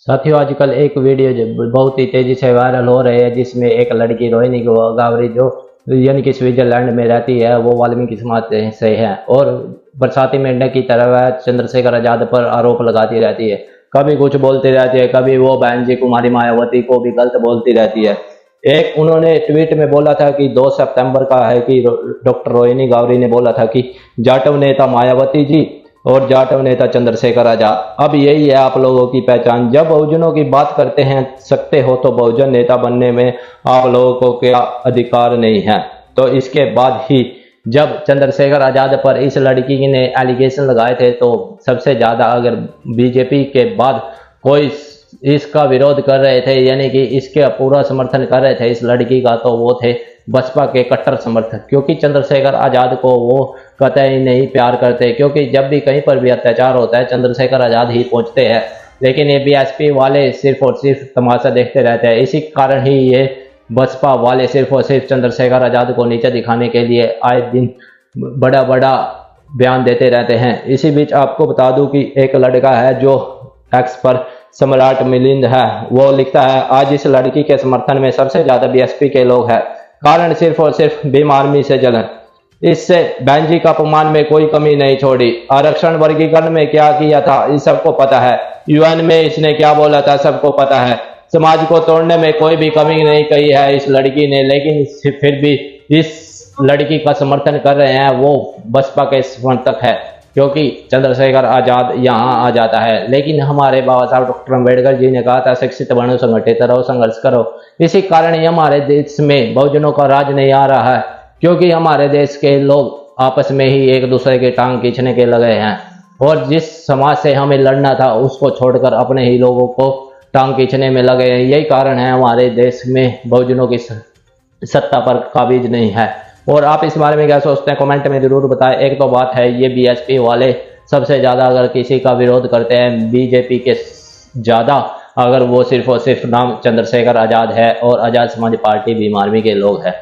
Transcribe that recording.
साथियों, आजकल एक वीडियो जो बहुत ही तेजी से वायरल हो रही है, जिसमें एक लड़की रोहिणी गावरी जो यानी कि स्विट्जरलैंड में रहती है, वो वाल्मीकि समाज से है और बरसाती मेंढक की तरह चंद्रशेखर आजाद पर आरोप लगाती रहती है। कभी कुछ बोलती रहती है, कभी वो बहन जी कुमारी मायावती को भी गलत बोलती रहती है। एक उन्होंने ट्वीट में बोला था कि 2 सितंबर का है कि डॉक्टर रोहिणी गावरी ने बोला था कि जाटव नेता मायावती जी और जाटव नेता चंद्रशेखर आजाद। अब यही है आप लोगों की पहचान। जब बहुजनों की बात करते हैं सकते हो तो बहुजन नेता बनने में आप लोगों को क्या अधिकार नहीं है। तो इसके बाद ही जब चंद्रशेखर आजाद पर इस लड़की ने एलिगेशन लगाए थे, तो सबसे ज्यादा अगर बीजेपी के बाद कोई इसका विरोध कर रहे थे, यानी कि इसके पूरा समर्थन कर रहे थे इस लड़की का, तो वो थे बसपा के कट्टर समर्थक। क्योंकि चंद्रशेखर आजाद को वो कतई नहीं प्यार करते, क्योंकि जब भी कहीं पर भी अत्याचार होता है चंद्रशेखर आजाद ही पहुंचते हैं। लेकिन ये बीएसपी वाले सिर्फ और सिर्फ तमाशा देखते रहते हैं। इसी कारण ही ये बसपा वाले सिर्फ और सिर्फ चंद्रशेखर आजाद को नीचे दिखाने के लिए आए दिन बड़ा बड़ा बयान देते रहते हैं। इसी बीच आपको बता दूं कि एक लड़का है जो एक्स पर सम्राट मिलिंद है, वो लिखता है, आज इस लड़की के समर्थन में सबसे ज्यादा बीएसपी के लोग हैं। कारण सिर्फ और सिर्फ भीम आर्मी से जलन। इससे बहन जी का अपमान में कोई कमी नहीं छोड़ी। आरक्षण वर्गीकरण में क्या किया था इस सबको पता है। यूएन में इसने क्या बोला था सबको पता है। समाज को तोड़ने में कोई भी कमी नहीं कही है इस लड़की ने, लेकिन फिर भी इस लड़की का समर्थन कर रहे हैं वो बसपा के समर्थक है, क्योंकि चंद्रशेखर आजाद यहाँ आ जाता है। लेकिन हमारे बाबा साहब डॉक्टर अम्बेडकर जी ने कहा था, शिक्षित बनो, संगठित रहो, संघर्ष करो। इसी कारण ही हमारे देश में बहुजनों का राज नहीं आ रहा है, क्योंकि हमारे देश के लोग आपस में ही एक दूसरे के टांग खींचने के लगे हैं और जिस समाज से हमें लड़ना था उसको छोड़कर अपने ही लोगों को टांग खींचने में लगे हैं। यही कारण है हमारे देश में बहुजनों की सत्ता पर काबिज नहीं है। और आप इस बारे में क्या सोचते हैं, कमेंट में जरूर बताएं। एक तो बात है, ये बीएसपी वाले सबसे ज्यादा अगर किसी का विरोध करते हैं बीजेपी के ज्यादा, अगर वो सिर्फ और सिर्फ नाम चंद्रशेखर आजाद है और आजाद समाज पार्टी भीम आर्मी के लोग हैं।